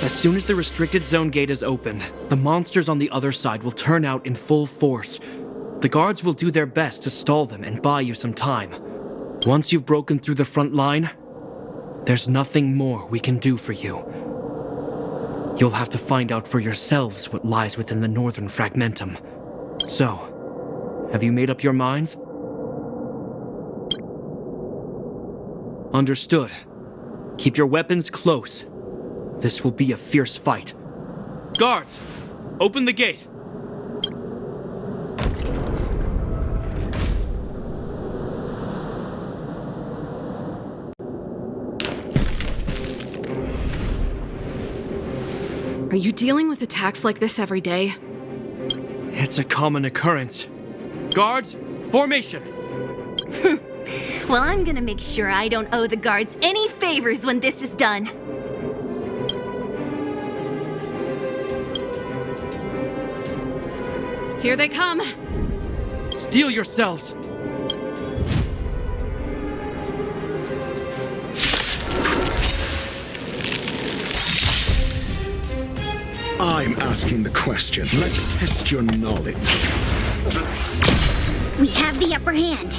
As soon as the restricted zone gate is open, the monsters on the other side will turn out in full force. The guards will do their best to stall them and buy you some time. Once you've broken through the front line, there's nothing more we can do for you. You'll have to find out for yourselves what lies within the northern fragmentum. So, have you made up your minds? Understood. Keep your weapons close. This will be a fierce fight. Guards, open the gate. Are you dealing with attacks like this every day? It's a common occurrence. Guards, formation! Well, I'm gonna make sure I don't owe the guards any favors when this is done. Here they come! Steel yourselves! I'm asking the question. Let's test your knowledge. We have the upper hand.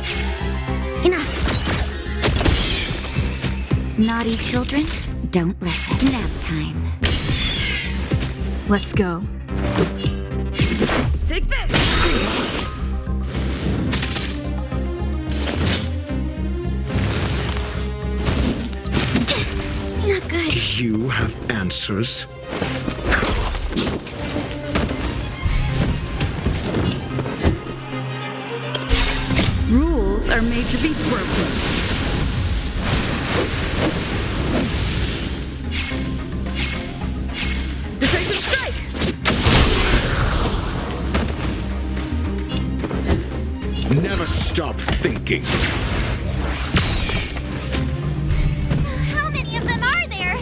Enough. Naughty children, don't listen. Nap time. Let's go. Take this! Not good. You have answers. Rules are made to be broken. Decisive strike! Never stop thinking. How many of them are there?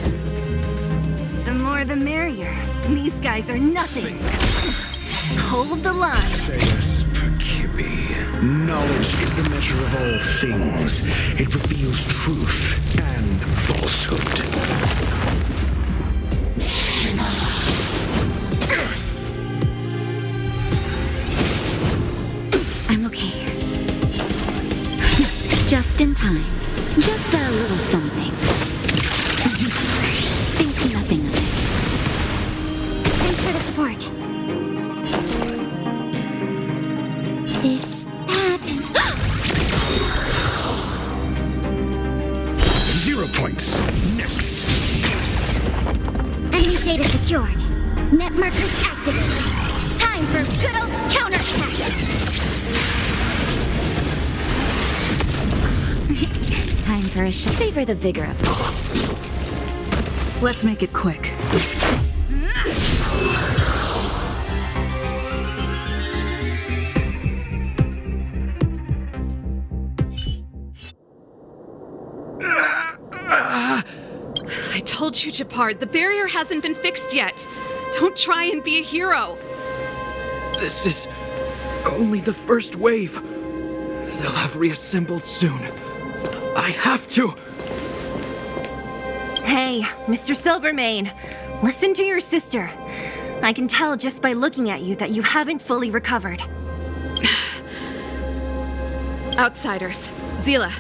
The more the merrier. These guys are nothing. Hold the line. Sayus Percipi. Knowledge is the measure of all things. It reveals truth and falsehood. I'm okay. Just in time. Just a little something. Think nothing of it. Thanks for the support. This happened. 0 points. Next. Enemy data secured. Net markers activated. Time for good old counterattack. Time for a shot. Savor the vigor of it. Let's make it quick. I told you, Japard, the barrier hasn't been fixed yet. Don't try and be a hero. This is only the first wave. They'll have reassembled soon. I have to. Hey, Mr. Silvermane, listen to your sister. I can tell just by looking at you that you haven't fully recovered. Outsiders. Zila,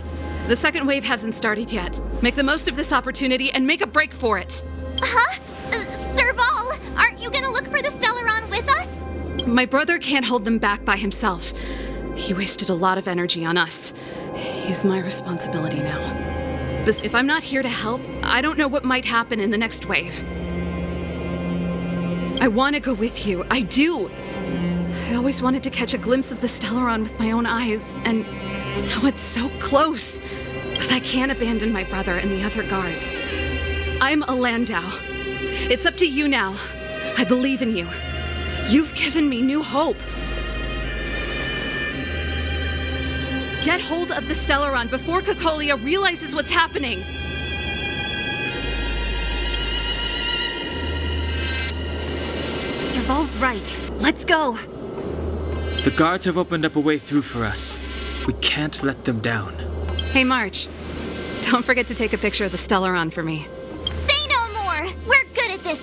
the second wave hasn't started yet. Make the most of this opportunity and make a break for it. Huh? Serval, aren't you gonna look for the Stellaron with us? My brother can't hold them back by himself. He wasted a lot of energy on us. He's my responsibility now. But if I'm not here to help, I don't know what might happen in the next wave. I want to go with you. I do. I always wanted to catch a glimpse of the Stellaron with my own eyes, and now it's so close. But I can't abandon my brother and the other guards. I'm a Landau. It's up to you now. I believe in you. You've given me new hope. Get hold of the Stellaron before Cocolia realizes what's happening. Serval's right. Let's go. The guards have opened up a way through for us. We can't let them down. Hey, March. Don't forget to take a picture of the Stellaron for me. Say no more! We're good at this!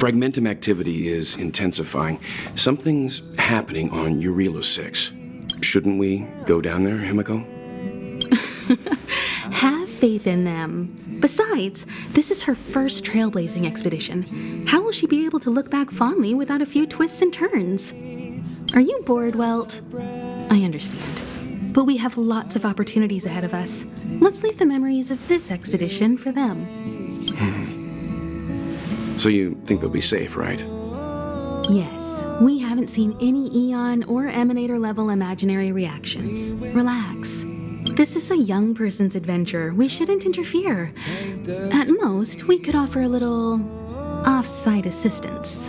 Fragmentum activity is intensifying. Something's happening on Urilo 6. Shouldn't we go down there, Himiko? Have faith in them. Besides, this is her first trailblazing expedition. How will she be able to look back fondly without a few twists and turns? Are you bored, Welt? I understand. But we have lots of opportunities ahead of us. Let's leave the memories of this expedition for them. So you think they'll be safe, right? Yes, we haven't seen any Eon or Emanator level imaginary reactions. Relax. This is a young person's adventure. We shouldn't interfere. At most, we could offer a little off-site assistance.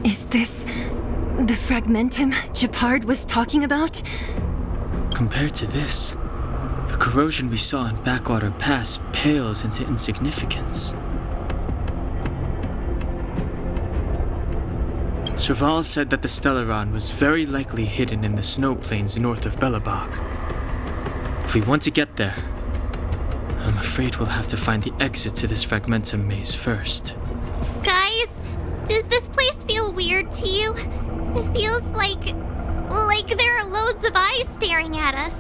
Is this the Fragmentum Japard was talking about? Compared to this, the corrosion we saw in Backwater Pass pales into insignificance. Serval said that the Stellaron was very likely hidden in the snow plains north of Belobog. If we want to get there, I'm afraid we'll have to find the exit to this Fragmentum maze first. Guys, does this place feel weird to you? It feels like there are loads of eyes staring at us.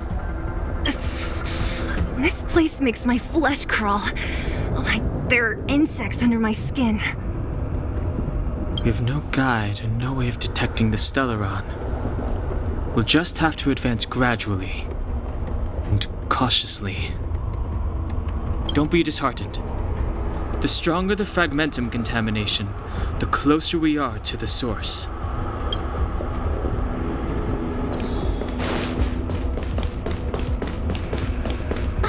This place makes my flesh crawl. Like there are insects under my skin. We have no guide and no way of detecting the Stellaron. We'll just have to advance gradually and cautiously. Don't be disheartened. The stronger the Fragmentum contamination, the closer we are to the source.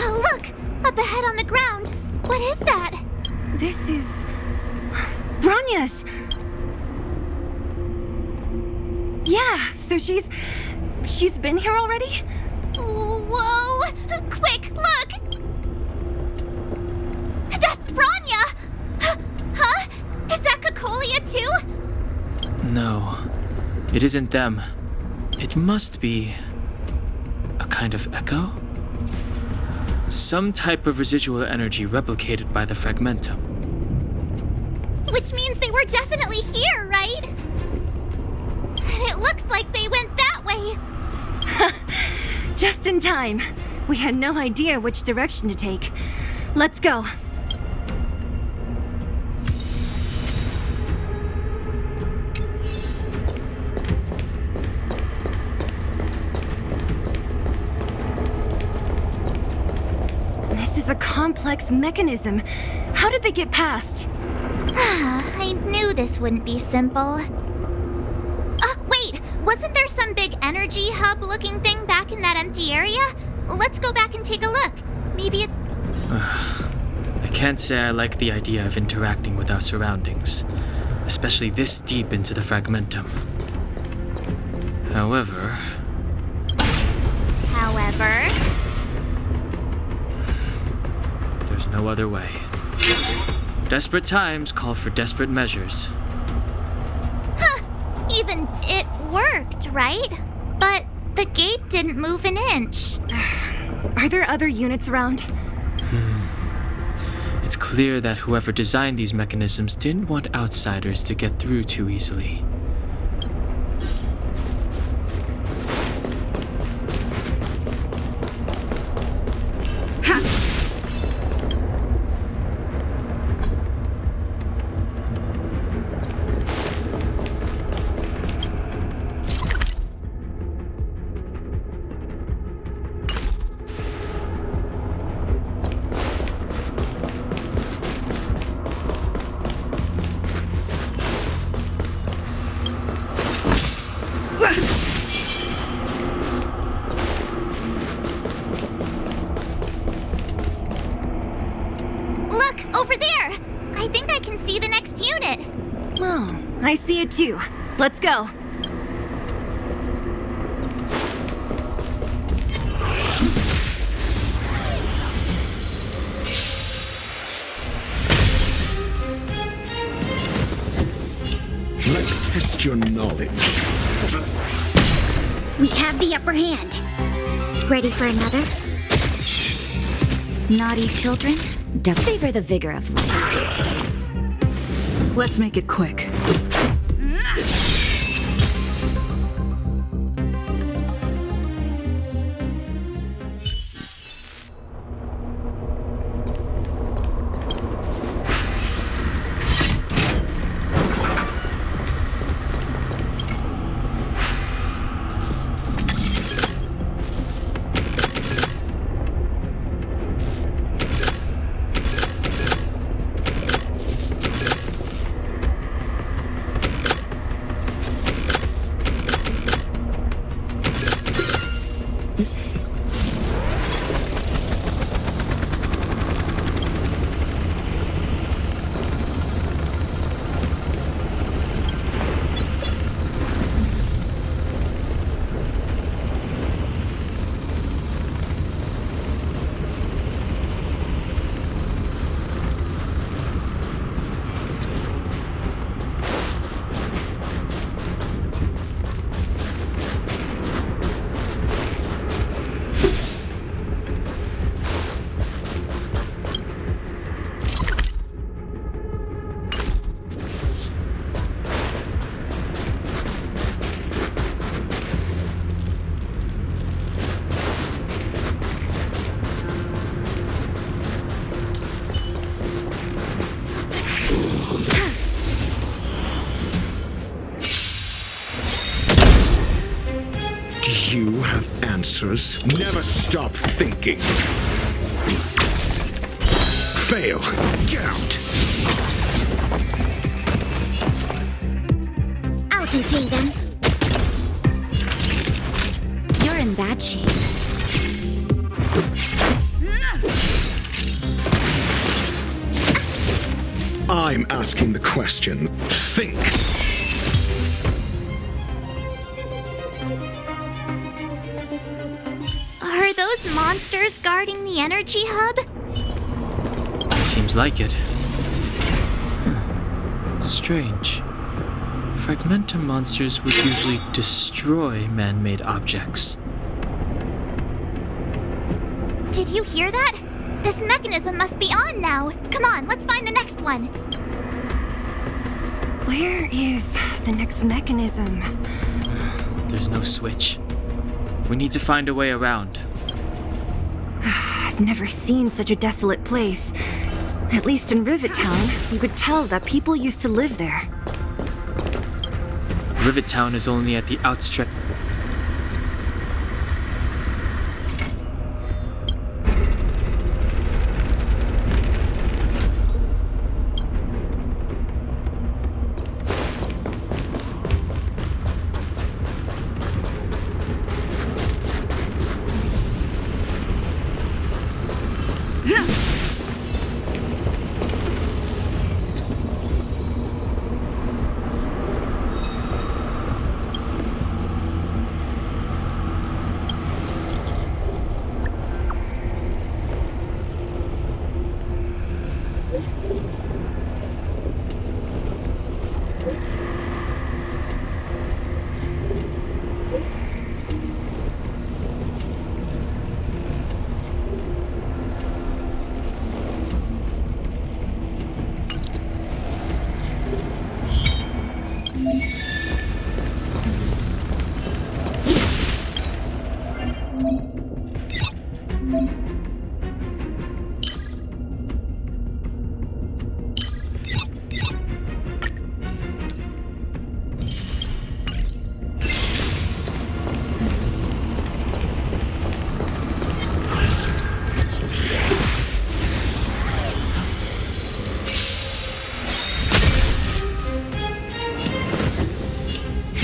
Oh, look! Up ahead on the ground! What is that? This is... Bronya's! Yeah, so she's been here already? Whoa! Quick, look! That's Bronya! Huh? Is that Cocolia too? No, it isn't them. It must be a kind of echo? Some type of residual energy replicated by the Fragmentum. Which means they were definitely here, right? And it looks like they went that way. Just in time. We had no idea which direction to take. Let's go. This is a complex mechanism. How did they get past? I knew this wouldn't be simple. Wait! Wasn't there some big energy hub-looking thing back in that empty area? Let's go back and take a look. Maybe it's... I can't say I like the idea of interacting with our surroundings, especially this deep into the Fragmentum. However... There's no other way. Desperate times call for desperate measures. Even it worked, right? But the gate didn't move an inch. Are there other units around? It's clear that whoever designed these mechanisms didn't want outsiders to get through too easily. Look, over there! I think I can see the next unit. Oh, I see it too. Let's go. Let's test your knowledge. We have the upper hand. Ready for another? Naughty children, don't savor the vigor of life. Let's make it quick. You have answers. Never stop thinking. Fail. Get out. I'll contain them. You're in bad shape. I'm asking the question. Think. Are those monsters guarding the energy hub? Seems like it. Strange. Fragmentum monsters would usually destroy man-made objects. Did you hear that? This mechanism must be on now. Come on, let's find the next one. Where is the next mechanism? There's no switch. We need to find a way around. I've never seen such a desolate place. At least in Rivet Town, you could tell that people used to live there. Rivet Town is only at the outstretched.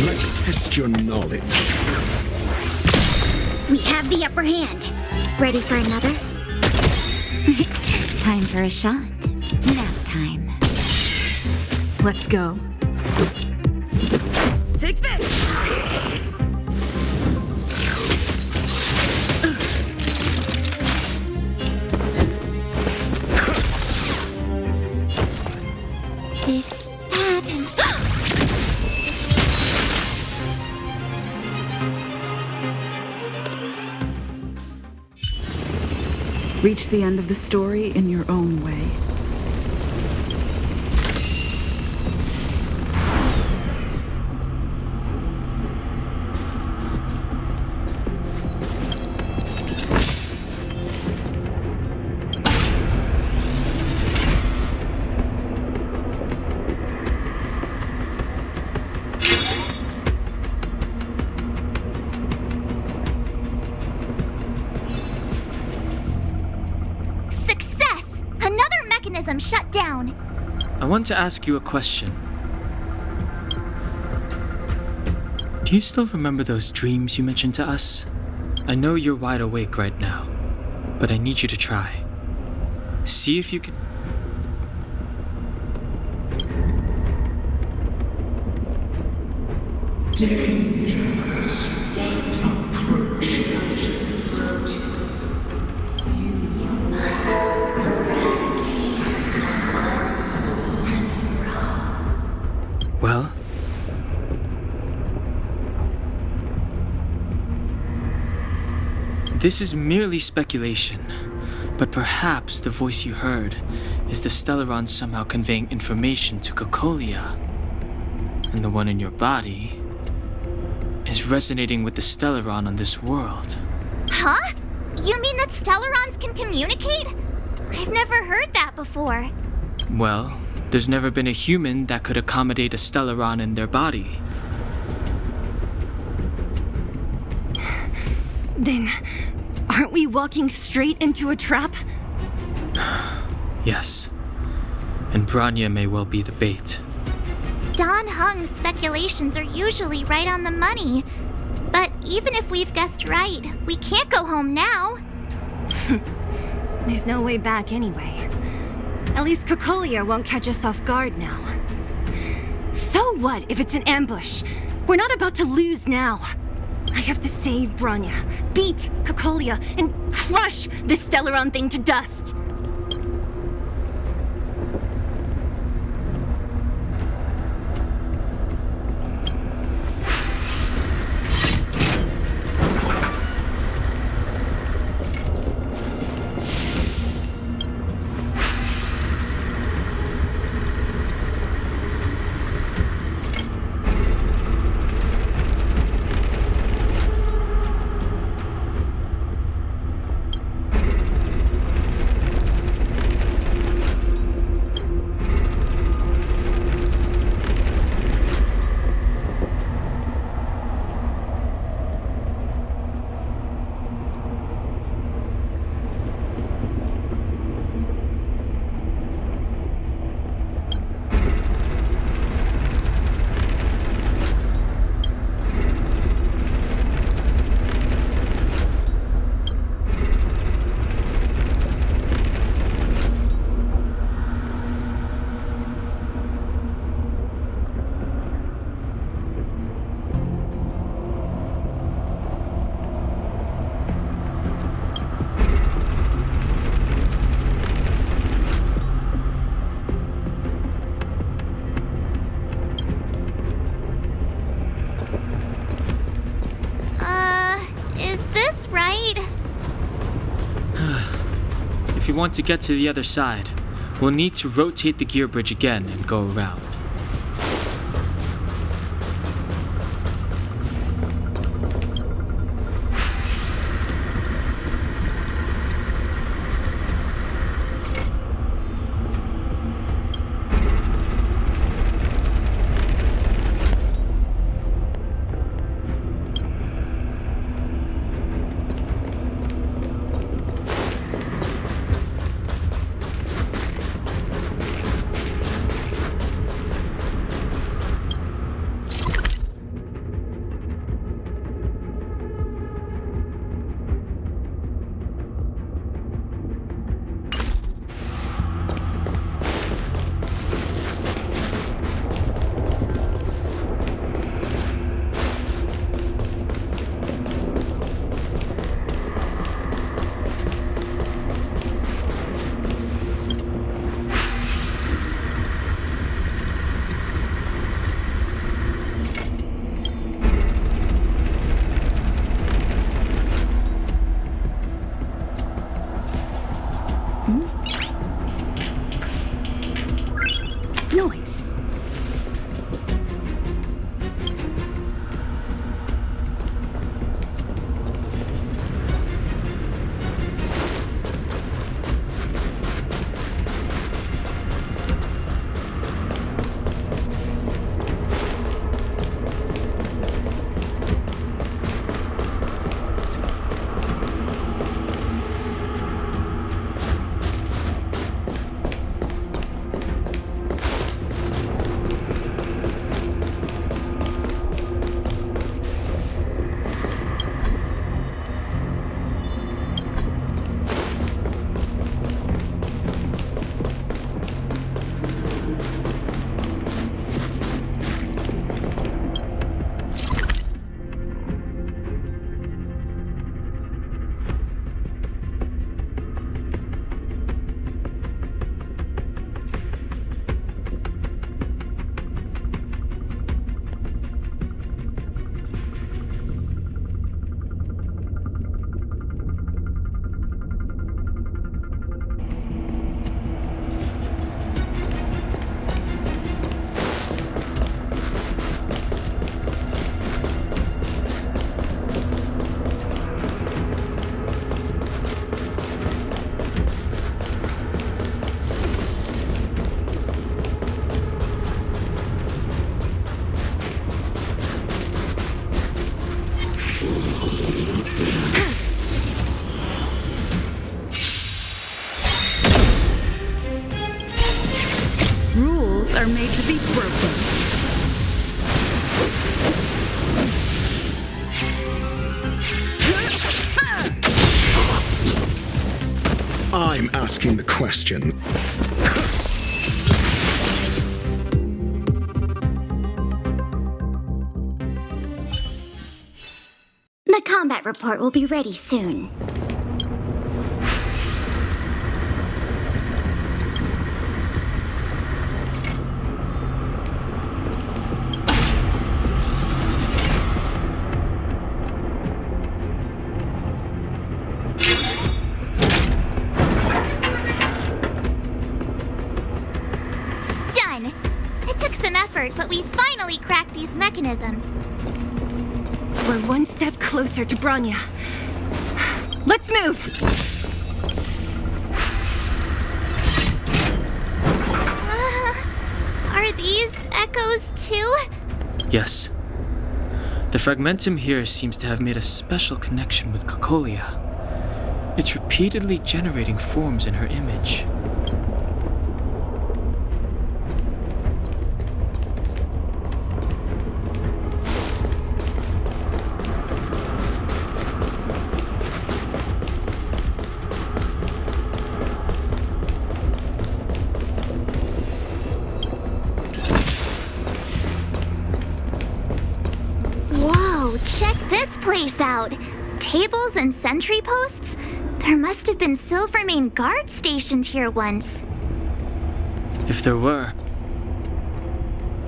Let's test your knowledge. We have the upper hand. Ready for another? Time for a shot. Nap time. Let's go. Take this! Is that... Reach the end of the story in your own way. Shut down. I want to ask you a question. Do you still remember those dreams you mentioned to us? I know you're wide awake right now, but I need you to try. See if you can... Well? This is merely speculation, but perhaps the voice you heard is the Stellaron somehow conveying information to Cocolia. And the one in your body is resonating with the Stellaron on this world. Huh? You mean that Stellarons can communicate? I've never heard that before. Well, there's never been a human that could accommodate a Stellaron in their body. Then, aren't we walking straight into a trap? Yes. And Branya may well be the bait. Don Hung's speculations are usually right on the money. But even if we've guessed right, we can't go home now. There's no way back anyway. At least Cocolia won't catch us off guard now. So what if it's an ambush? We're not about to lose now. I have to save Branya, beat Cocolia, and crush this Stellaron thing to dust. If you want to get to the other side, we'll need to rotate the gear bridge again and go around. broken. I'm asking the question. The combat report will be ready soon. Done! It took some effort, but we finally cracked these mechanisms. We're one step closer to Bronya. Let's move! Are these echoes too? Yes. The fragmentum here seems to have made a special connection with Cocolia. It's repeatedly generating forms in her image. Whoa, check this place out! Tables and sentry posts? There must have been Silvermane guards stationed here once. If there were,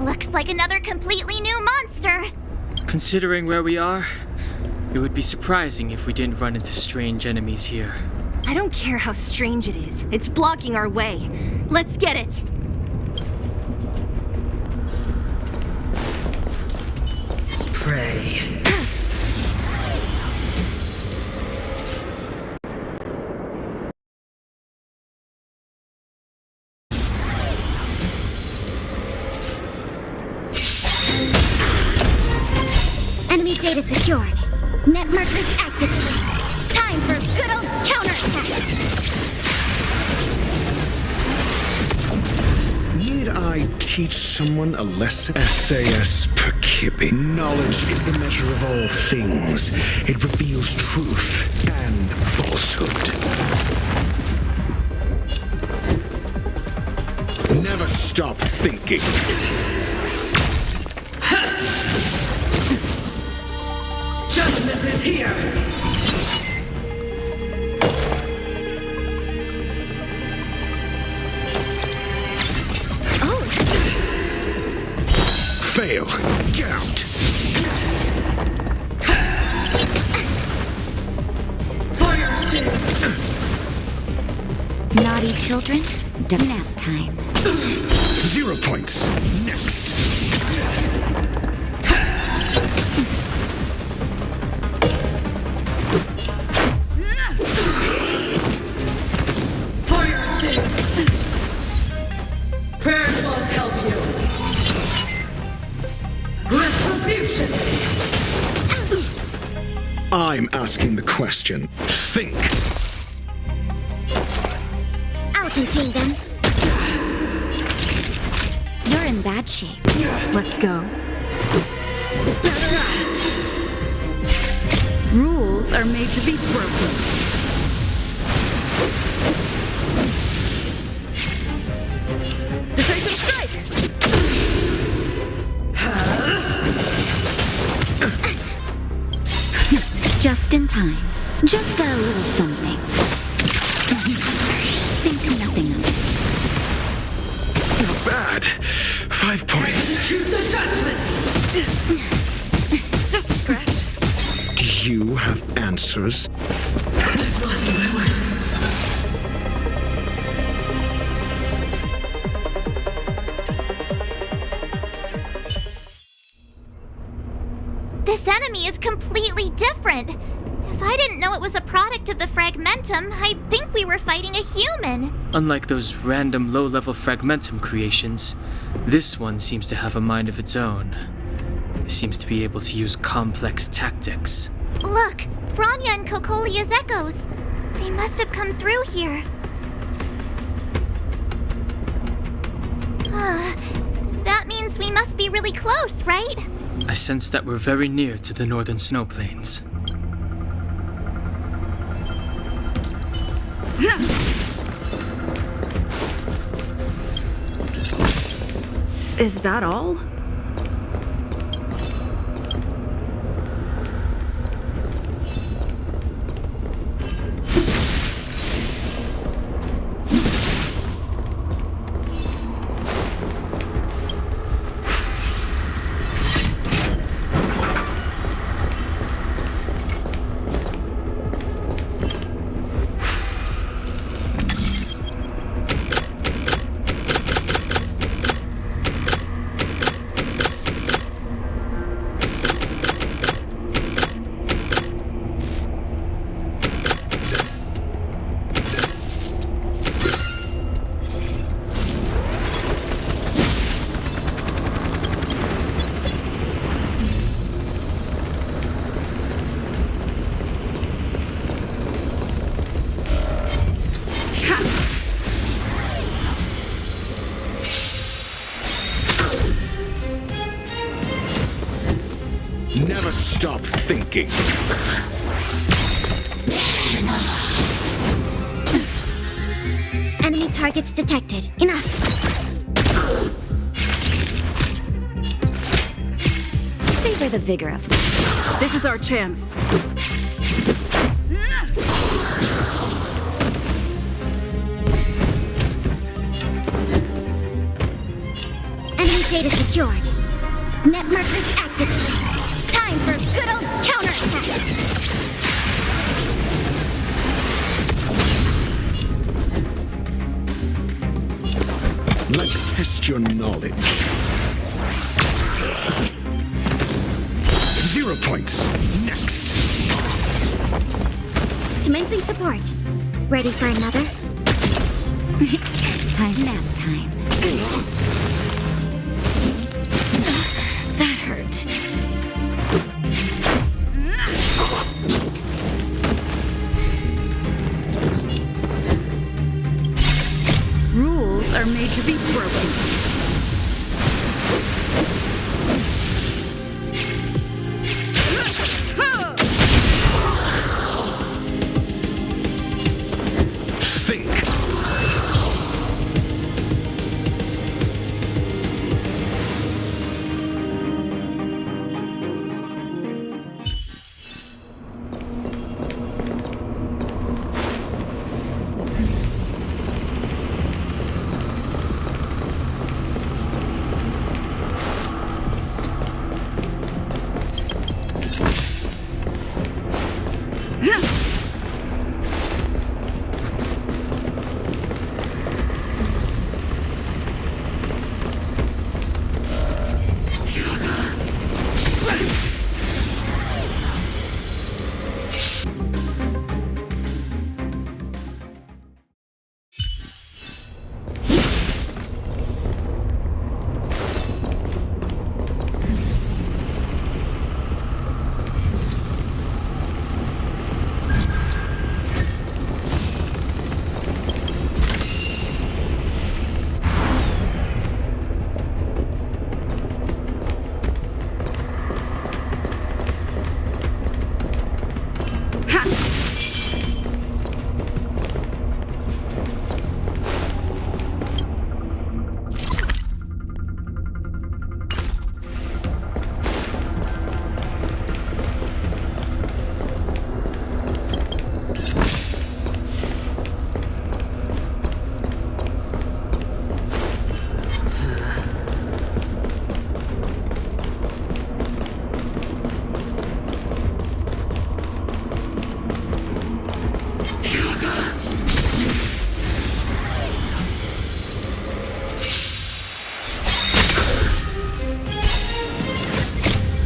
Looks like another completely new monster! considering where we are, it would be surprising if we didn't run into strange enemies here. I don't care how strange it is. It's blocking our way. Let's get it! Pray. Enemy data secured. Net markers activated. Time for good old counterattack! Need I teach someone a lesson? SAS Perkipi. Knowledge is the measure of all things. It reveals truth and falsehood. Never stop thinking. Judgment is here! Fail. Get out. For your sins! Naughty children, nap time. 0 points. Next. For your sins! Prayers won't help you. Retribution! I'm asking the question. Think. I'll contain them. You're in bad shape. Let's go. Rules are made to be broken. Decisive strike! Just in time. Just a little something. Think nothing of it. Not bad. 5 points. Choose the judgment! Just a scratch. Do you have answers? Lost my way. This enemy is completely different. If I didn't know it was a product of the fragmentum, I'd think we were fighting a human. Unlike those random low-level fragmentum creations, this one seems to have a mind of its own. It seems to be able to use complex tactics. Look, Bronya and Cocolia's echoes. They must have come through here. That means means we must be really close, right? I sense that we're very near to the northern snow plains. Is that all? Never stop thinking. Enemy targets detected. Enough. Savor the vigor of life. This is our chance. Enemy data secured. Net markers activated. Time for a good old counterattack. Let's test your knowledge. 0 points. Next. Commencing support. Ready for another? Nap time. That hurt. Rules are made to be broken. Think.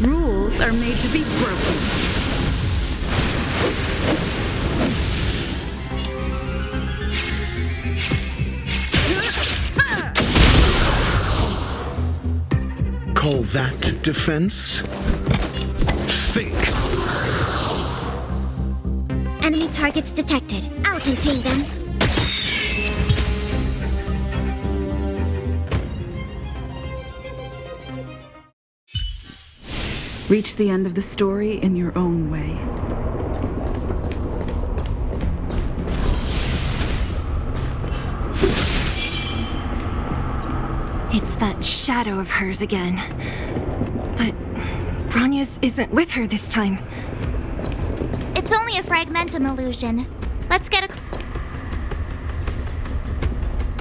Rules are made to be broken. Call that defense? Think. Enemy targets detected. I'll contain them. Reach the end of the story in your own way. It's that shadow of hers again. But Bronya's isn't with her this time. It's only a fragmentum illusion. Let's get a...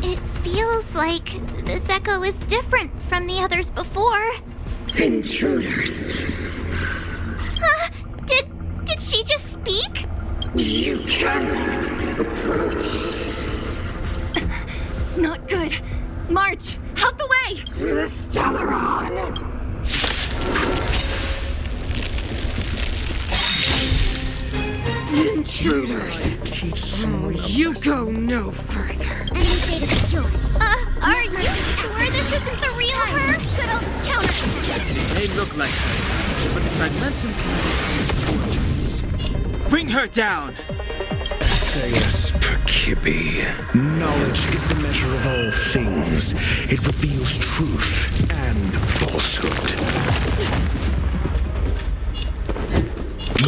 It feels like this echo is different from the others before. Intruders! Huh? Did she just speak? You cannot approach. Not good. March! Out the way! The Stellaron! Intruders! Oh, you go no further. Enemy data secure. Are you sure this isn't the real her? Good old counter. It may look like her, but the fragmentum can fortunes. Bring her down! Sayas Perkibi. Knowledge is the measure of all things. It reveals truth and falsehood.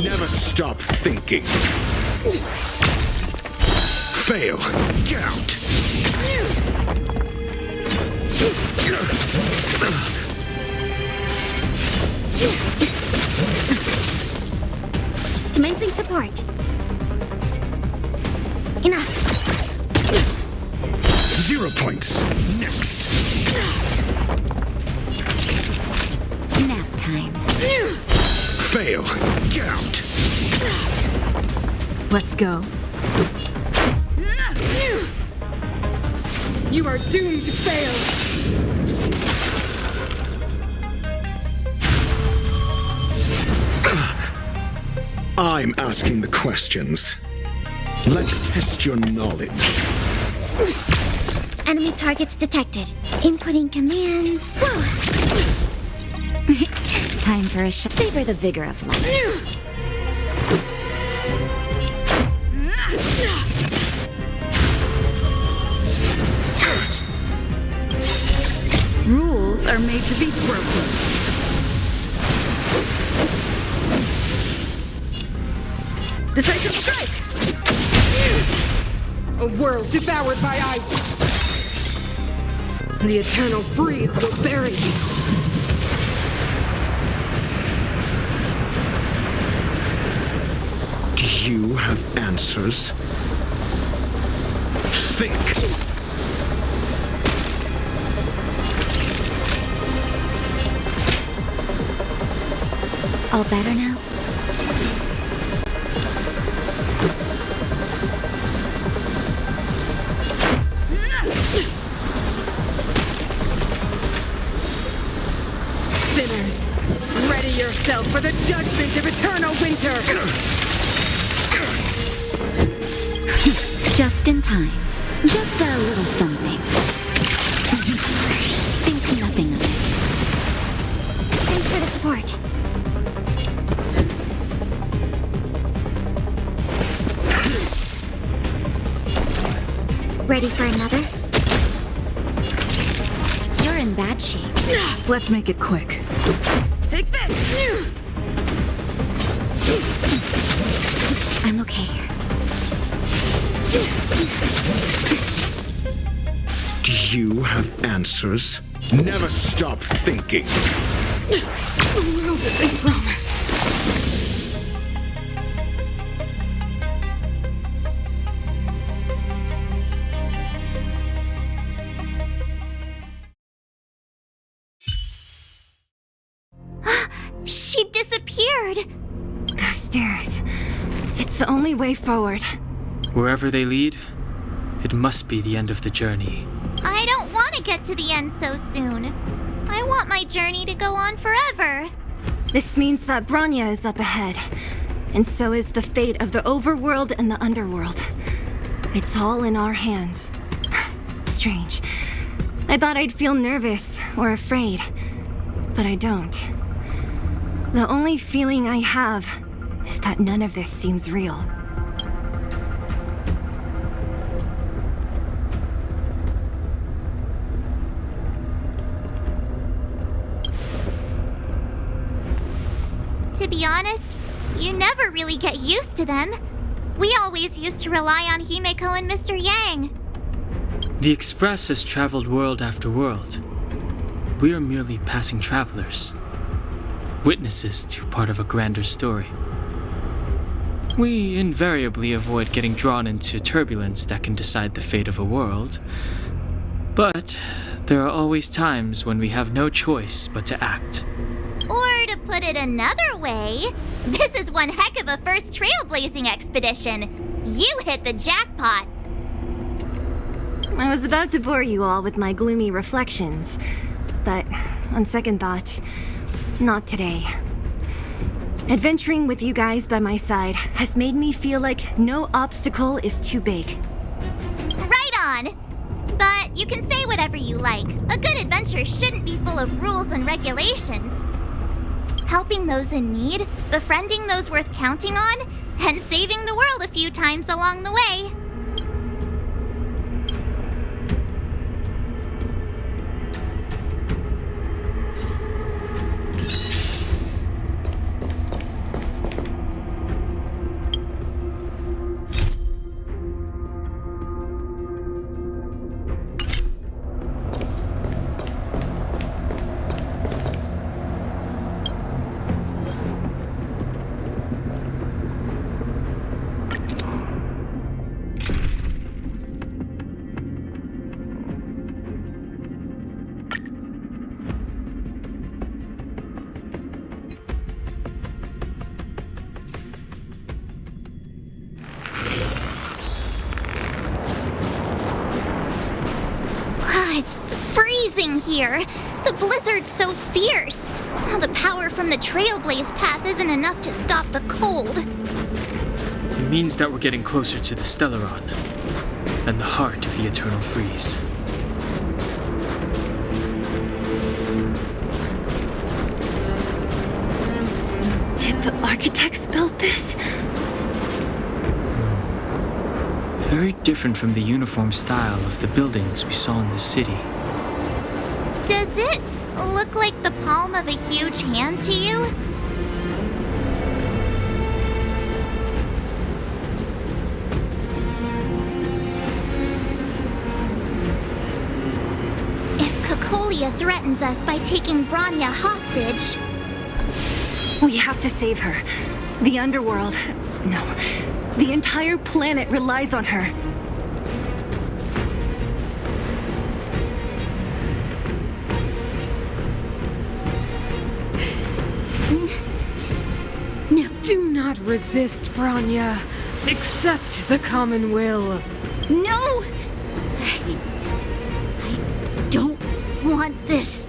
Never stop thinking. Fail. Get out. Commencing support. Enough. 0 points. Next. Nap time. Fail. Get out. Let's go. You are doomed to fail. I'm asking the questions. Let's test your knowledge. Enemy targets detected. Inputting commands. Whoa. Time for a shot. Savor the vigor of life. Rules are made to be broken. Decisive strike! A world devoured by ice. The eternal freeze will bury you. Do you have answers? Think. All better now? Sinners, ready yourself for the judgment of eternal winter. Just in time. Just a little something. Think nothing of it. Thanks for the support. Ready for another? You're in bad shape. Let's make it quick. Take this! I'm okay. Do you have answers? Never stop thinking. The world has been promised. She disappeared. Those stairs. It's the only way forward. Wherever they lead, it must be the end of the journey. I don't want to get to the end so soon. I want my journey to go on forever. This means that Bronya is up ahead. And so is the fate of the overworld and the underworld. It's all in our hands. Strange. I thought I'd feel nervous or afraid, but I don't. The only feeling I have is that none of this seems real. To be honest, you never really get used to them. We always used to rely on Himeko and Mr. Yang. The Express has traveled world after world. We are merely passing travelers, witnesses to part of a grander story. We invariably avoid getting drawn into turbulence that can decide the fate of a world. But there are always times when we have no choice but to act. Or to put it another way, this is one heck of a first trailblazing expedition. You hit the jackpot. I was about to bore you all with my gloomy reflections, but on second thought, not today. Adventuring with you guys by my side has made me feel like no obstacle is too big. Right on! But you can say whatever you like. A good adventure shouldn't be full of rules and regulations. Helping those in need, befriending those worth counting on, and saving the world a few times along the way. It's freezing here. The blizzard's so fierce. The power from the Trailblaze path isn't enough to stop the cold. It means that we're getting closer to the Stellaron, and the heart of the Eternal Freeze. Did the architects build this? Very different from the uniform style of the buildings we saw in the city. Does it look like the palm of a huge hand to you? If Cocolia threatens us by taking Bronya hostage... We have to save her. The underworld... No. The entire planet relies on her. Do not resist, Bronya. Accept the common will. No! I don't want this.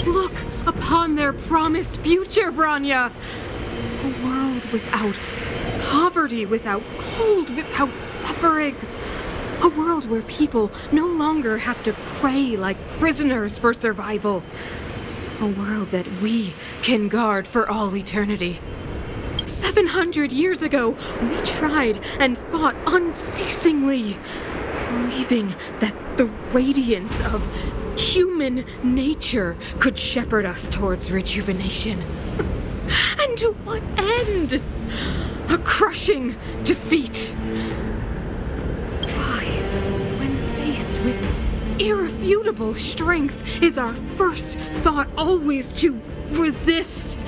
Look upon their promised future, Bronya. A world without poverty, without cold, without suffering. A world where people no longer have to pray like prisoners for survival. A world that we can guard for all eternity. 700 years ago, we tried and fought unceasingly, believing that the radiance of human nature could shepherd us towards rejuvenation. And to what end? A crushing defeat. Why, when faced with irrefutable strength, is our first thought always to resist?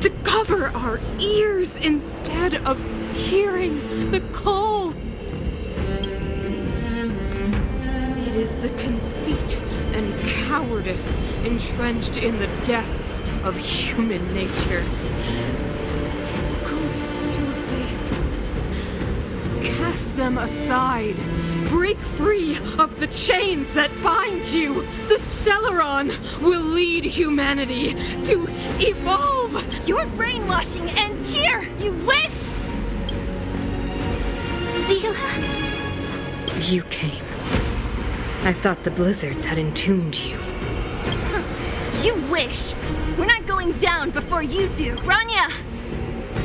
To cover our ears instead of hearing the call? It is the conceit and cowardice entrenched in the depths of human nature. So difficult to efface. Cast them aside. Break free of the chains that bind you. The Stellaron will lead humanity to evolve. Your brainwashing ends here, you witch! Zila? You came. I thought the blizzards had entombed you. You wish! We're not going down before you do, Bronya!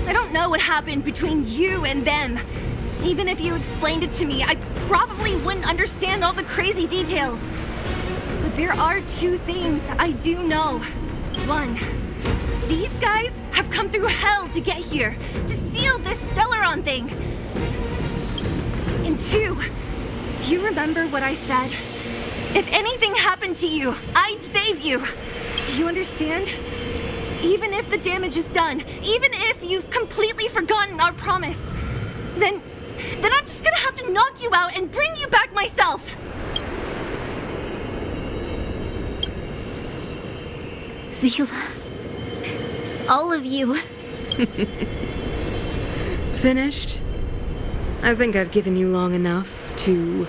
I don't know what happened between you and them. Even if you explained it to me, I probably wouldn't understand all the crazy details. But there are two things I do know. One, these guys have come come through hell to get here, to seal this Stellaron thing. And two, do you remember what I said? If anything happened to you, I'd save you. Do you understand? Even if the damage is done, even if you've completely forgotten our promise, then I'm just gonna have to knock you out and bring you back myself. Seele. All of you. Finished? I think I've given you long enough to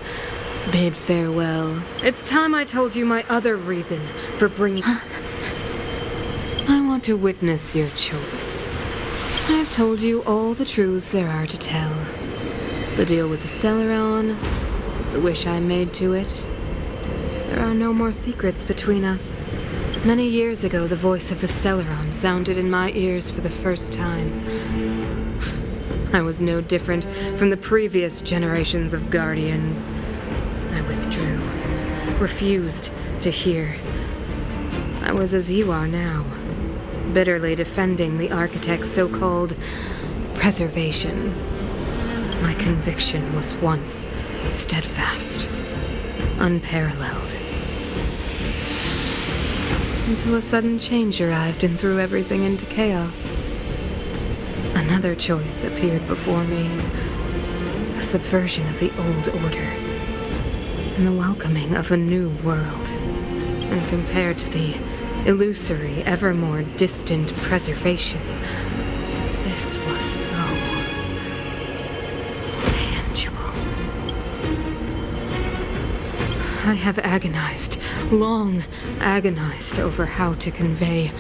bid farewell. It's time I told you my other reason for bringing... I want to witness your choice. I have told you all the truths there are to tell. The deal with the Stellaron, the wish I made to it. There are no more secrets between us. Many years ago, the voice of the Stellaron sounded in my ears for the first time. I was no different from the previous generations of Guardians. I withdrew, refused to hear. I was as you are now, bitterly defending the Architect's so-called preservation. My conviction was once steadfast, unparalleled. Until a sudden change arrived and threw everything into chaos. Another choice appeared before me. A subversion of the old order. And the welcoming of a new world. And compared to the illusory, ever more distant preservation, this was so tangible. I have agonized, long agonized over how to convey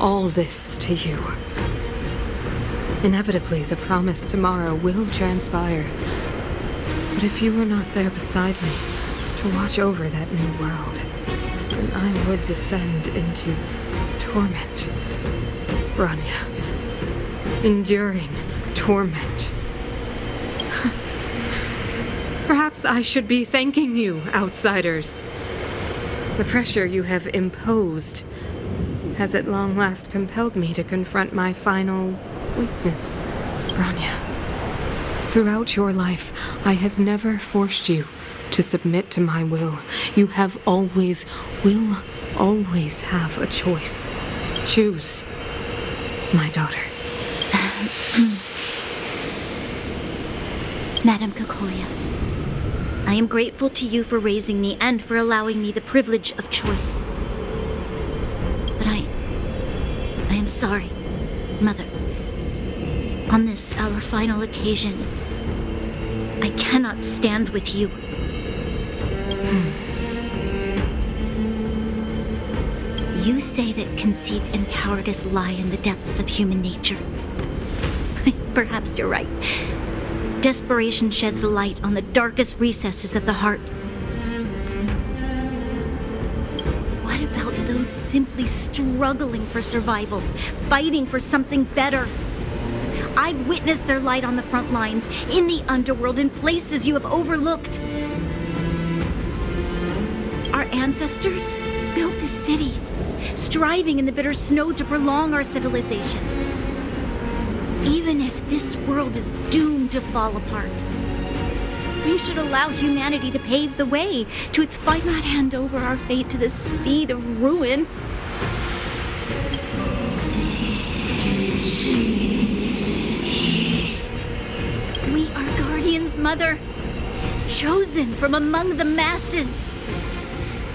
all this to you. Inevitably, the promised tomorrow will transpire. But if you were not there beside me to watch over that new world, then I would descend into torment. Bronya. Enduring torment. Perhaps I should be thanking you, outsiders. The pressure you have imposed has at long last compelled me to confront my final weakness. Bronya, throughout your life, I have never forced you to submit to my will. You have always, will always have a choice. Choose, my daughter. Madame Cocolia, I am grateful to you for raising me and for allowing me the privilege of choice. But I am sorry, Mother. On this, our final occasion, I cannot stand with you. You say that conceit and cowardice lie in the depths of human nature. Perhaps you're right. Desperation sheds a light on the darkest recesses of the heart. What about those simply struggling for survival, fighting for something better? I've witnessed their light on the front lines, in the underworld, in places you have overlooked. Our ancestors built this city, striving in the bitter snow to prolong our civilization. Even if this world is doomed to fall apart, we should allow humanity to pave the way to its fight, not hand over our fate to the seed of ruin. We are Guardians, Mother, chosen from among the masses.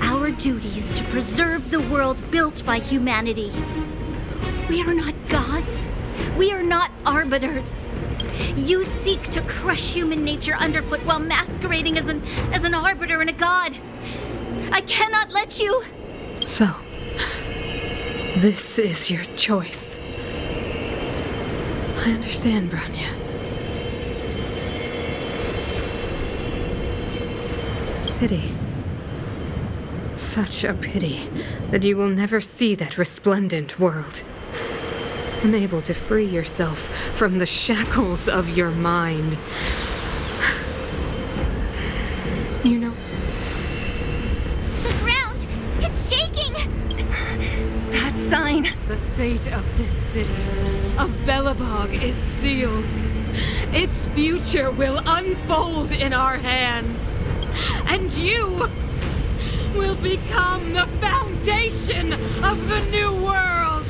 Our duty is to preserve the world built by humanity. We are not gods. We are not arbiters. You seek to crush human nature underfoot while masquerading as an arbiter and a god. I cannot let you. So, this is your choice. I understand, Bronya. Pity. Such a pity that you will never see that resplendent world. Unable to free yourself from the shackles of your mind. You know... The ground! It's shaking! That sign! The fate of this city, of Belobog, is sealed. Its future will unfold in our hands. And you will become the foundation of the new world.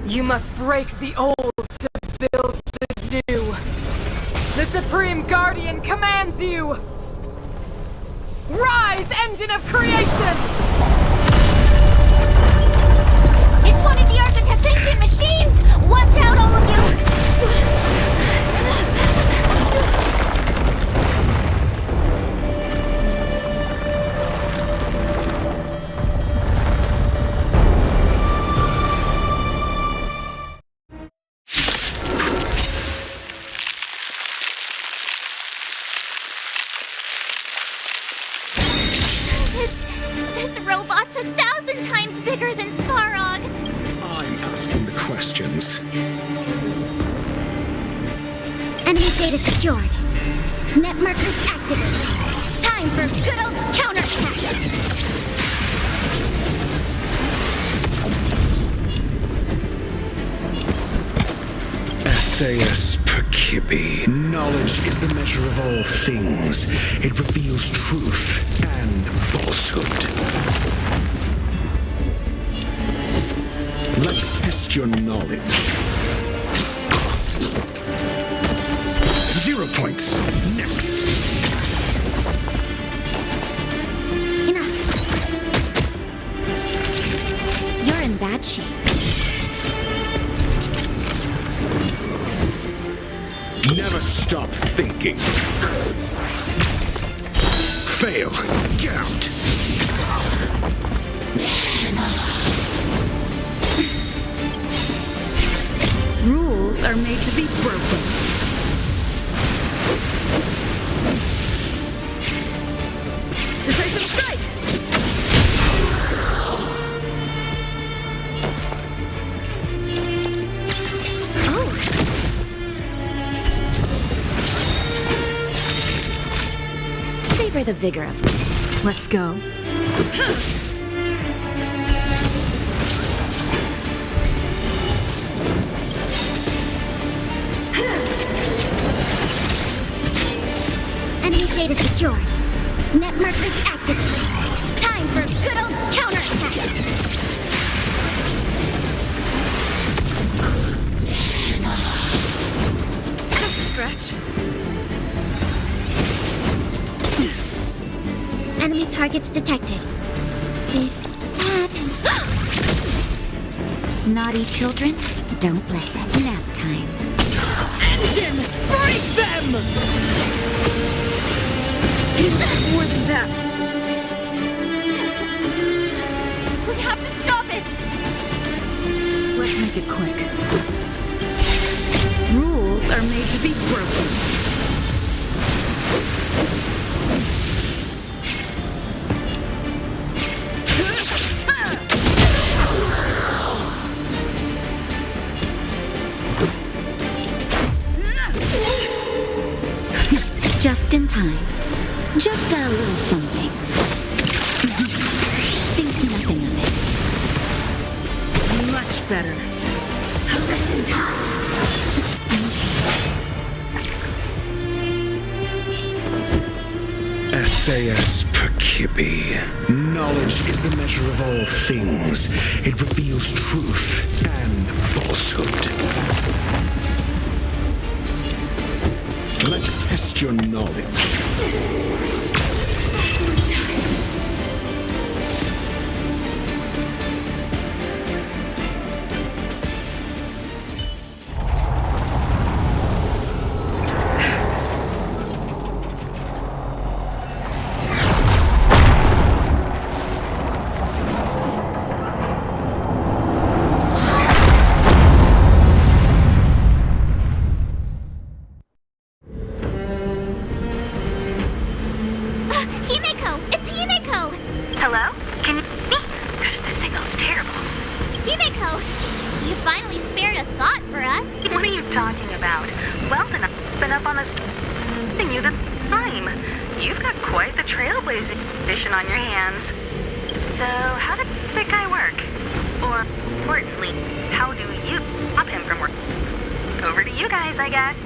You must break the old to build the new. The Supreme Guardian commands you! Rise, engine of creation! It's one of the Architect's ancient machines! Watch out, all of you! This robot's 1,000 times bigger than Svarog. I'm asking the questions. Enemy data secured. Net markers activated. Time for good old counterattack! SAS Perkibi. Knowledge is the measure of all things. It reveals truth and falsehood. Let's test your knowledge. 0 points. Next. Enough. You're in bad shape. Never stop thinking. Fail. Get out. Rules are made to be broken. Decisive strike! Savor the vigor of it. Let's go. Enemy data secured. Net markers activated. Time for good old counterattack! Just a scratch. Enemy targets detected. Is that... Naughty children, don't listen. Nap time. Engine! Break them! More than that. We have to stop it! Let's make it quick. Rules are made to be broken. Just in time. Just a little something. Think nothing of it. Much better. Just in time. SAS Perkibi. Knowledge is the measure of all things. It reveals truth and falsehood. Let's test your knowledge. Himeko! It's Himeko! Hello? Can you hear me? Gosh, the signal's terrible. Himeko! You finally spared a thought for us. What are you talking about? Weldon, I've been up on the thing you the time. You've got quite the trailblazing mission on your hands. So, how did big guy work? Or, importantly, how do you stop him from work? Over to you guys, I guess.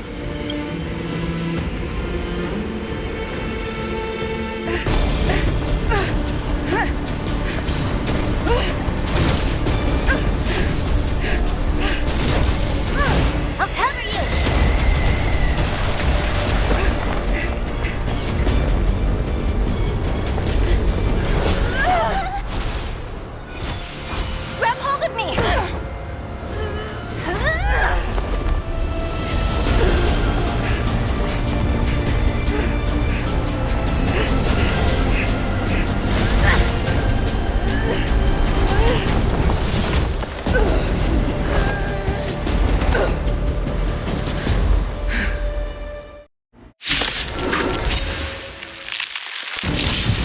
I'll cover you! Grab hold of me!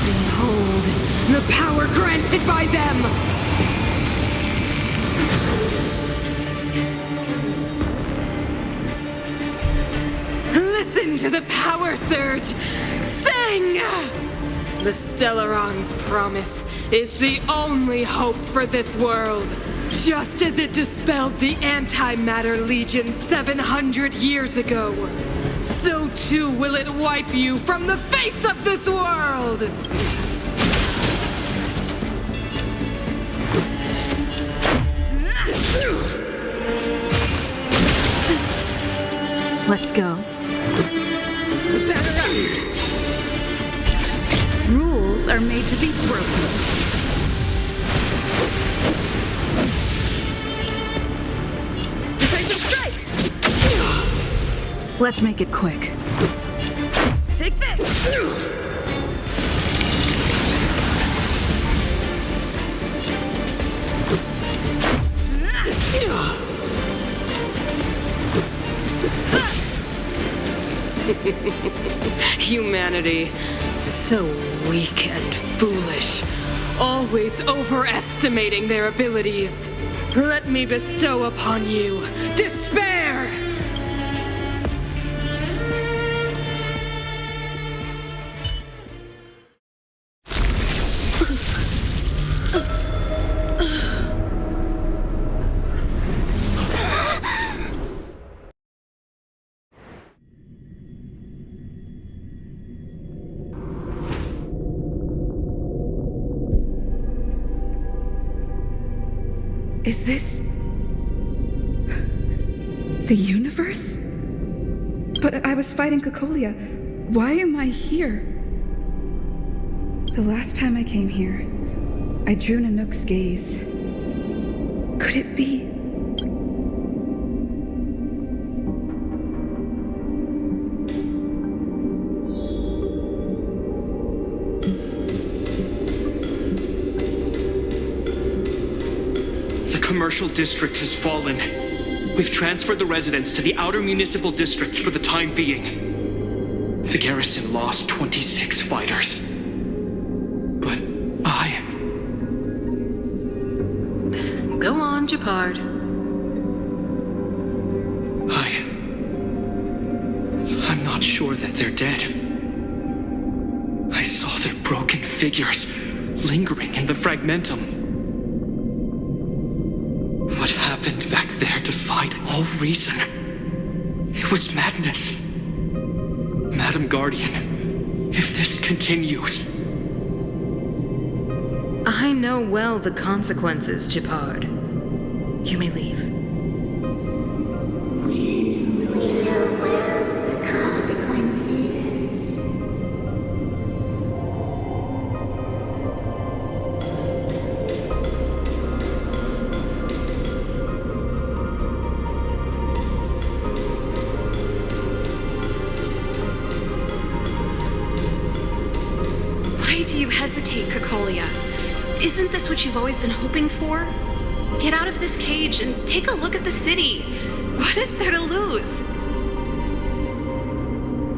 Behold, the power granted by them! Listen to the power surge! Sing! The Stellaron's promise is the only hope for this world. Just as it dispelled the Antimatter Legion 700 years ago, so too will it wipe you from the face of this world! Let's go. Rules are made to be broken. Decisive strike! Let's make it quick. Take this! Humanity, so weak and foolish, always overestimating their abilities. Let me bestow upon you despair! Is this the universe? But I was fighting Cocolia. Why am I here? The last time I came here, I drew Nanook's gaze. Could it be? The commercial district has fallen. We've transferred the residents to the outer municipal districts for the time being. The garrison lost 26 fighters. But Go on, Japard. I'm not sure that they're dead. I saw their broken figures lingering in the fragmentum. What happened back there defied all reason. It was madness. Madam Guardian, if this continues... I know well the consequences, Japard. You may leave. Why do you hesitate, Cocolia? Isn't this what you've always been hoping for? Get out of this cage and take a look at the city. What is there to lose?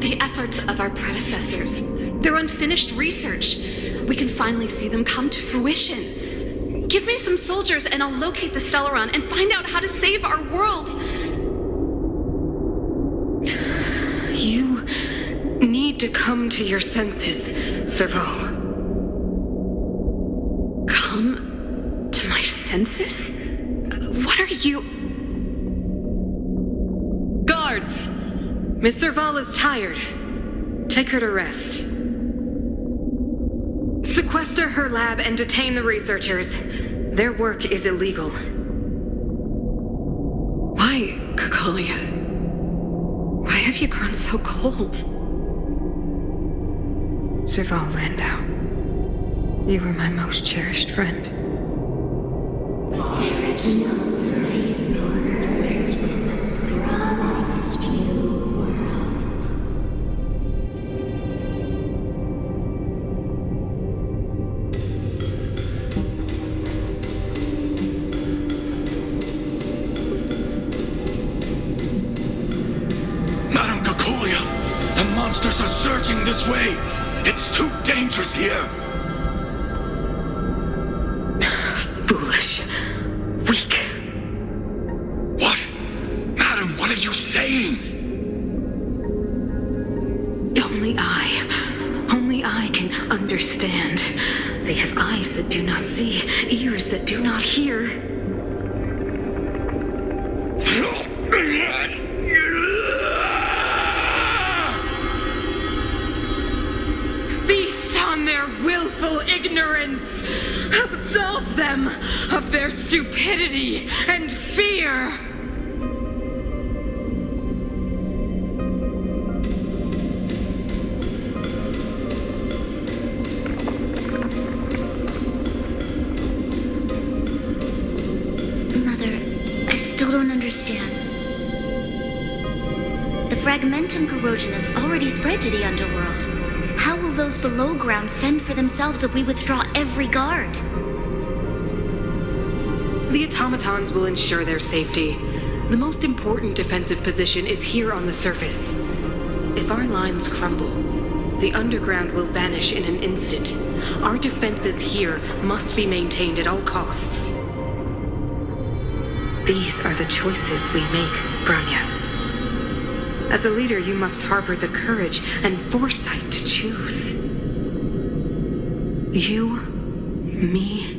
The efforts of our predecessors, their unfinished research. We can finally see them come to fruition. Give me some soldiers and I'll locate the Stellaron and find out how to save our world. You need to come to your senses, Serval. Come senses? What are you... Guards! Miss Serval is tired. Take her to rest. Sequester her lab and detain the researchers. Their work is illegal. Why, Cocolia? Why have you grown so cold? Serval Landau, you were my most cherished friend. There is no promised new world. Madam Cocolia, the monsters are surging this way. It's too dangerous here. Foolish. Weak. What? Madam, what are you saying? Only I can understand. They have eyes that do not see, ears that do not hear. Feast on their willful ignorance! Absolve them of their stupidity and fear! Mother, I still don't understand. The fragmentum corrosion has already spread to the underworld. How will those below ground fend for themselves if we withdraw every guard? The automatons will ensure their safety. The most important defensive position is here on the surface. If our lines crumble, the underground will vanish in an instant. Our defenses here must be maintained at all costs. These are the choices we make, Branya. As a leader, you must harbor the courage and foresight to choose. You, me,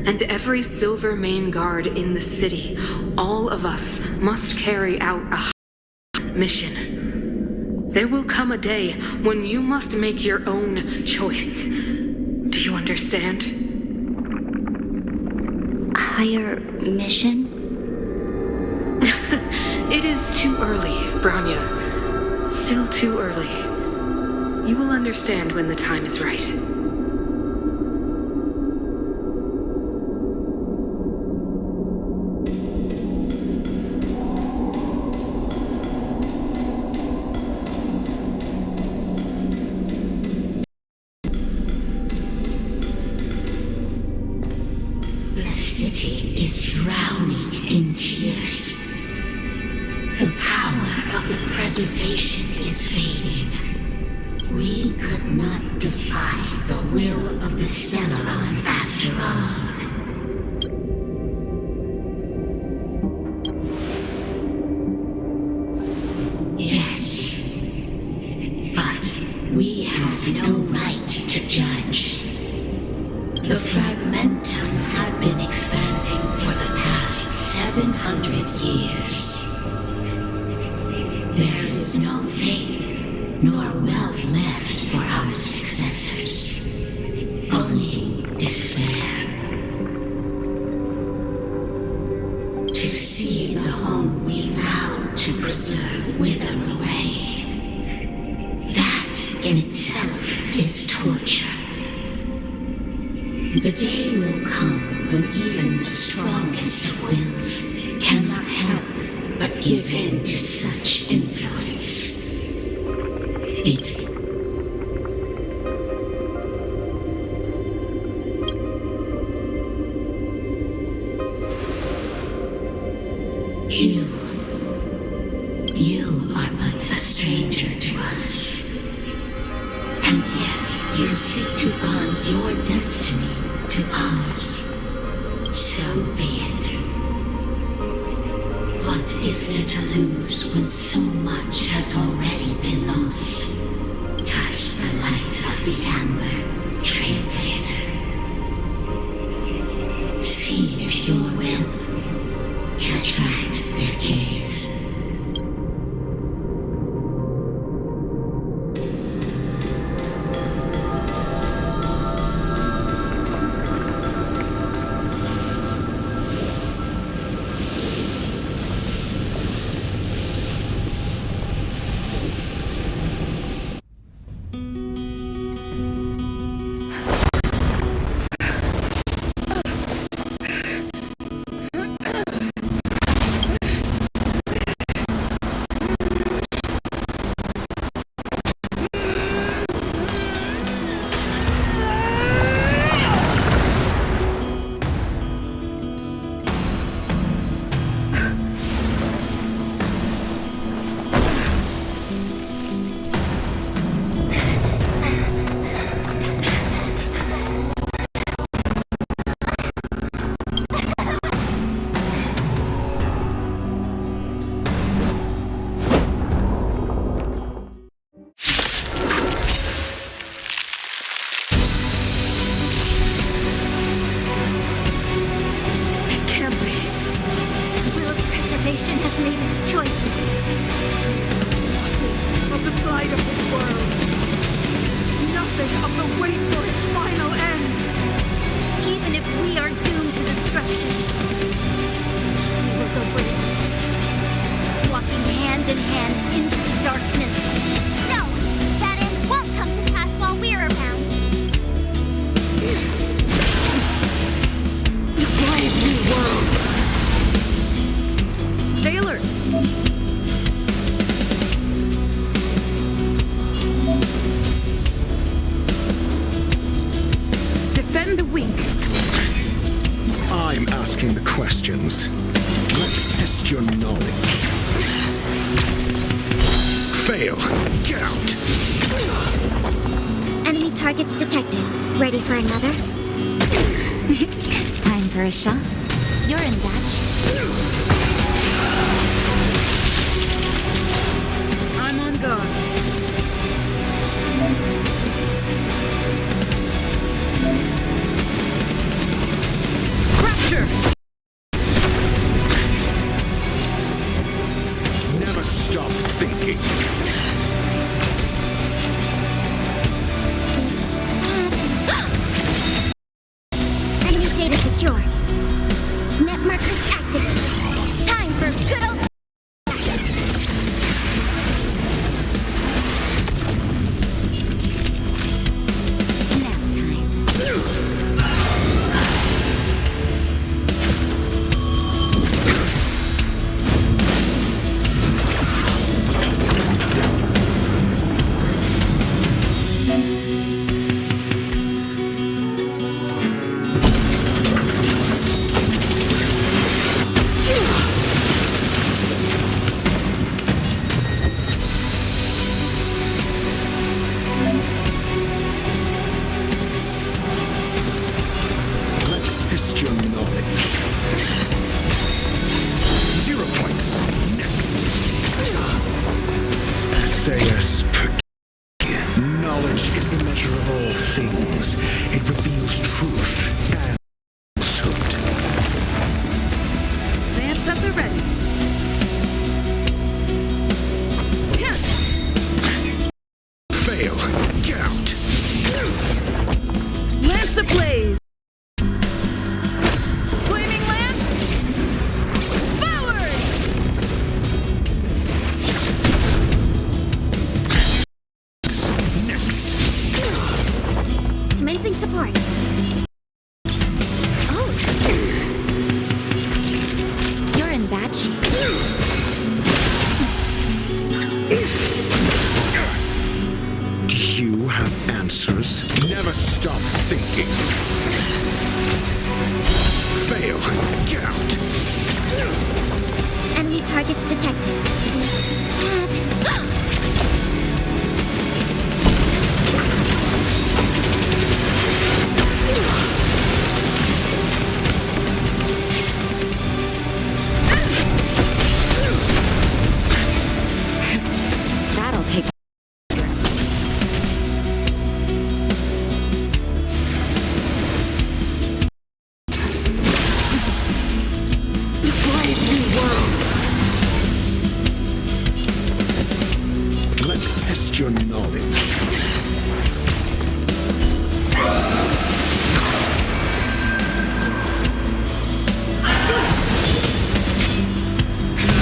and every Silver Main guard in the city, all of us must carry out a mission. There will come a day when you must make your own choice. Do you understand? Higher mission? It is too early, Branya. Still too early. You will understand when the time is right. The city is drowning in tears. The power of the preservation is fading. We could not defy the will of the Stellaron after all. Yes, but we have no right to judge. The fragmentum had been expanding for the past 700 years. There is no faith nor wealth left for our successors. Only despair. To see the home we vowed to preserve wither away. That in itself is torture. The day will come when even the strongest of wills cannot help but give in to such influence. You are but a stranger to us. And yet you seek to bond your destiny to ours. So be it. What is there to lose when so much has already been lost? Touch the light of the Amber, Trailblazer. See if your has made its choice. Of the plight of this world. Nothing of the wait for its final end. Even if we are doomed to destruction, we will go bravely, walking hand in hand into the darkness. No, that end won't come to pass while we're around. A brave new world. Stay alert. Defend the weak. I'm asking the questions. Let's test your knowledge. Fail. Get out. Enemy targets detected. Ready for another? Time for a shot. You're in batch. I'm on guard. Fracture! Never stop thinking. Enemy data secure. Net markers active. Time for good old. Let's test your knowledge. 0 points. Next. SAS per knowledge is the measure of all things. It reveals truth and falsehood. Lance at the ready. Fail. Get out. Lance ablaze! Flaming lance! Forward! Next. Commencing support. Oh. You're in batch. Do you have answers? Never stop thinking. Fail. Get out. Enemy targets detected. That'll take. Brave new world! Let's test your knowledge.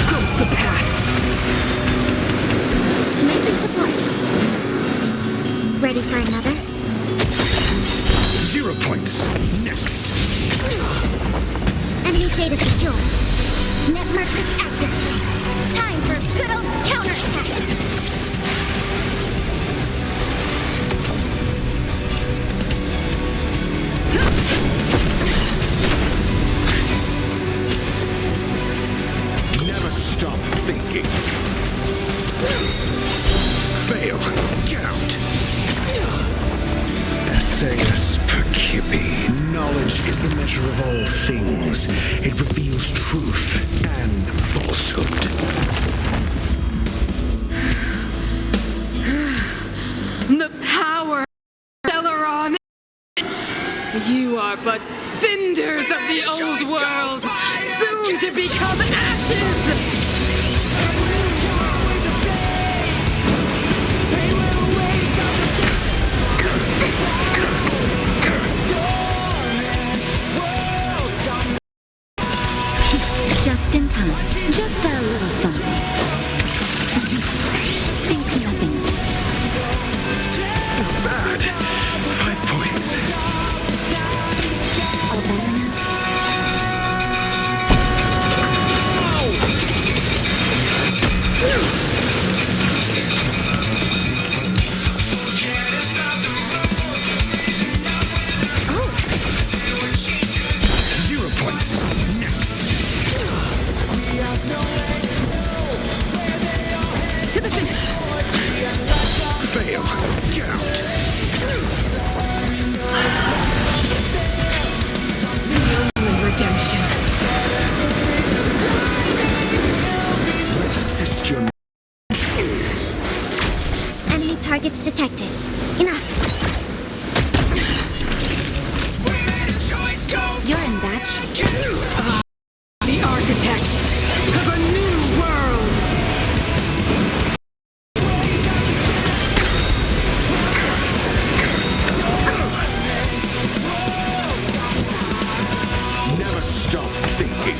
Go the past! Commencing support. Ready for another? 0 points. Next. Enemy data secure. Net markers active. Time for good old counterattack. Never stop thinking. Fail. Get out. SAS per knowledge is the measure of all things. It reveals truth and falsehood. The power of Celeron! You are but cinders of the old world, soon to become ashes! Just in time. Just a little something. Think nothing of it. Not bad. 5 points. All better now? Oh. 0 points. Next. To the finish. Fail. Get out. Redemption. Let's test your... Enemy targets detected. Enough. You're in batch. The architect of a new world. Never stop thinking.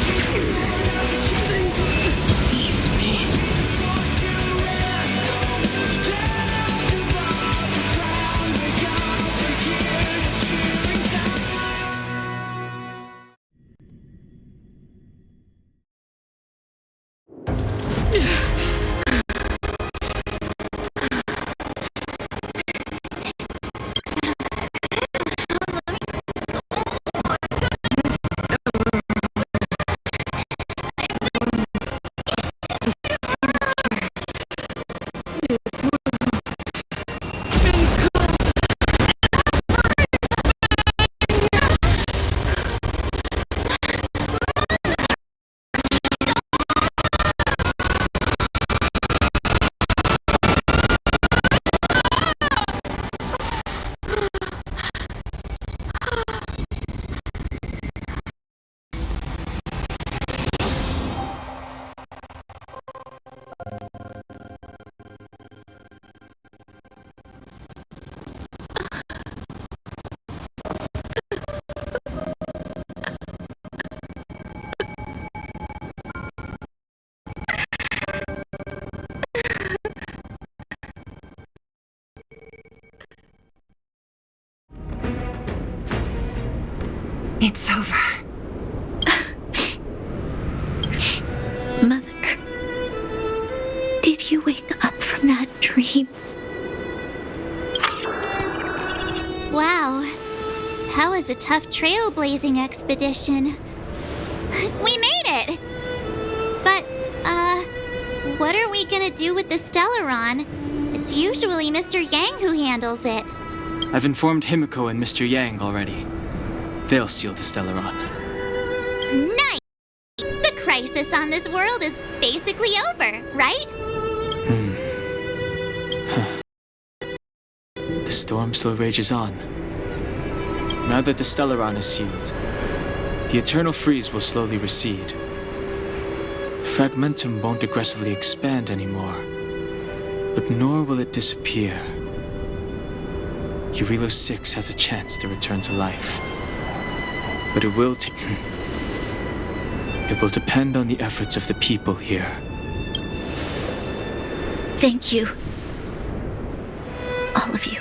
It's over. Mother, did you wake up from that dream? Wow. That was a tough trailblazing expedition. We made it! But, what are we gonna do with the Stellaron? It's usually Mr. Yang who handles it. I've informed Himiko and Mr. Yang already. They'll seal the Stellaron. Nice! The crisis on this world is basically over, right? The storm still rages on. Now that the Stellaron is sealed, the eternal freeze will slowly recede. Fragmentum won't aggressively expand anymore, but nor will it disappear. Eurilo 6 has a chance to return to life. But it will depend on the efforts of the people here. Thank you. All of you.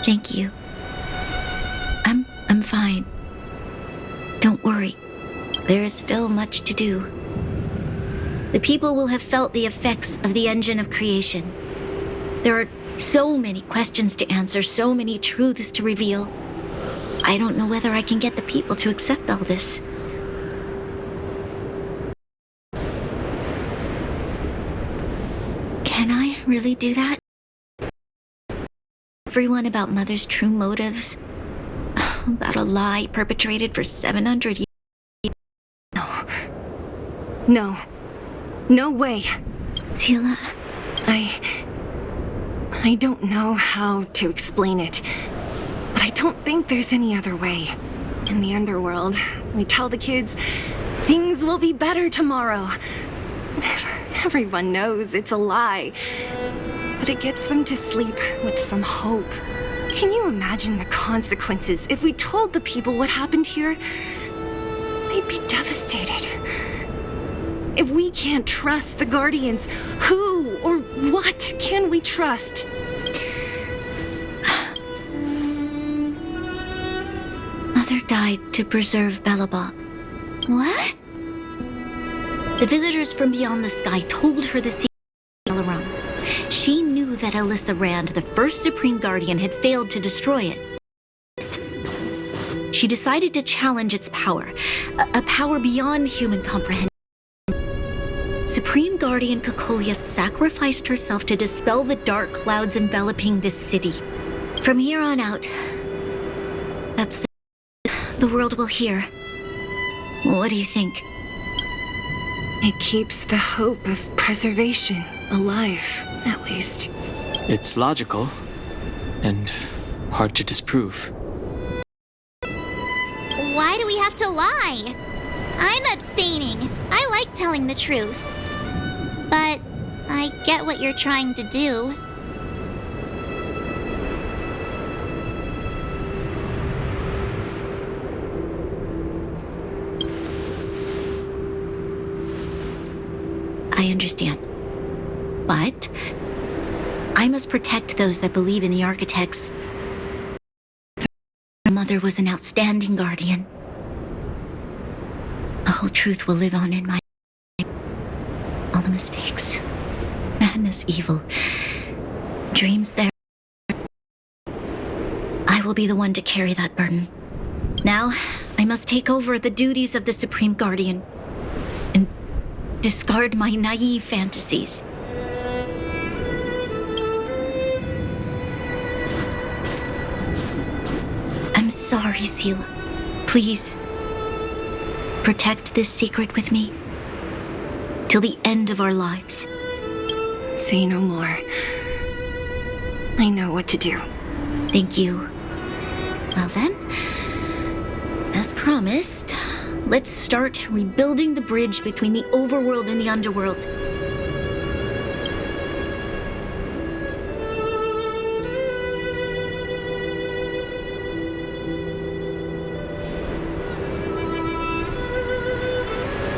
Thank you. I'm fine. Don't worry. There is still much to do. The people will have felt the effects of the engine of creation. There are so many questions to answer, so many truths to reveal. I don't know whether I can get the people to accept all this. Can I really do that? Everyone about Mother's true motives? About a lie perpetrated for 700 years? No. No way. Zila, I don't know how to explain it, but I don't think there's any other way. In the underworld, we tell the kids, things will be better tomorrow. Everyone knows it's a lie, but it gets them to sleep with some hope. Can you imagine the consequences if we told the people what happened here? They'd be devastated. If we can't trust the Guardians, who or what can we trust? Mother died to preserve Belobog. What? The visitors from beyond the sky told her the secret of Stellaron. She knew that Alyssa Rand, the first Supreme Guardian, had failed to destroy it. She decided to challenge its power, a power beyond human comprehension. Supreme Guardian Cocolia sacrificed herself to dispel the dark clouds enveloping this city. From here on out, that's the world will hear. What do you think? It keeps the hope of preservation alive, at least. It's logical and hard to disprove. Why do we have to lie? I'm abstaining. I like telling the truth. But I get what you're trying to do. I understand. But I must protect those that believe in the architects. Her mother was an outstanding guardian. The whole truth will live on in my all the mistakes, madness, evil, dreams there. I will be the one to carry that burden. Now, I must take over the duties of the Supreme Guardian and discard my naive fantasies. I'm sorry, Seela. Please, protect this secret with me till the end of our lives. Say no more. I know what to do. Thank you. Well then, as promised, let's start rebuilding the bridge between the overworld and the underworld.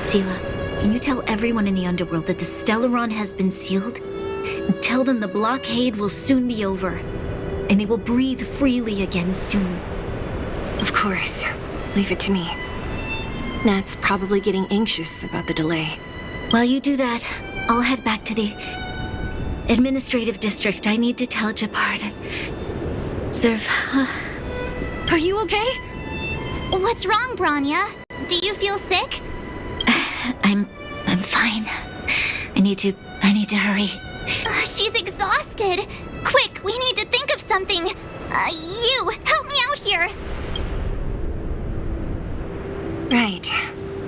Seela, can you tell everyone in the underworld that the Stellaron has been sealed? And tell them the blockade will soon be over, and they will breathe freely again soon. Of course. Leave it to me. Nat's probably getting anxious about the delay. While you do that, I'll head back to the administrative district. I need to tell Jabard and serve. Are you okay? What's wrong, Branya? Do you feel sick? I'm fine. I need to hurry. She's exhausted. Quick, we need to think of something. You, help me out here. Right.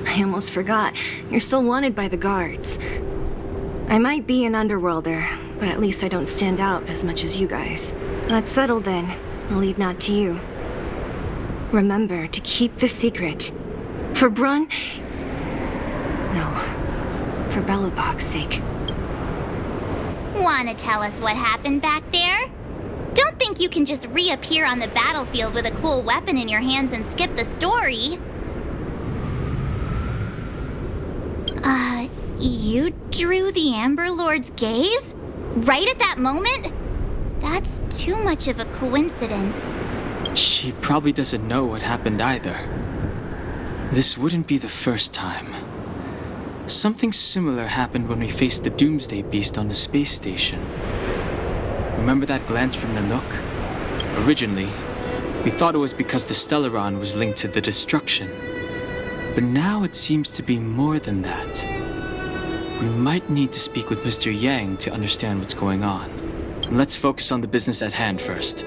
I almost forgot. You're still wanted by the guards. I might be an underworlder, but at least I don't stand out as much as you guys. That's settled then. I'll leave Nat to you. Remember to keep the secret. For Brun... No. For Belobog's sake. Wanna tell us what happened back there? Don't think you can just reappear on the battlefield with a cool weapon in your hands and skip the story. You drew the Amber Lord's gaze? Right at that moment? That's too much of a coincidence. She probably doesn't know what happened either. This wouldn't be the first time. Something similar happened when we faced the Doomsday Beast on the space station. Remember that glance from Nanook? Originally, we thought it was because the Stellaron was linked to the destruction. But now it seems to be more than that. We might need to speak with Mr. Yang to understand what's going on. Let's focus on the business at hand first.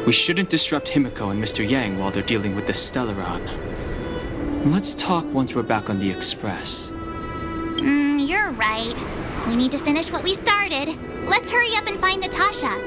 We shouldn't disrupt Himiko and Mr. Yang while they're dealing with the Stellaron. Let's talk once we're back on the Express. You're right. We need to finish what we started. Let's hurry up and find Natasha.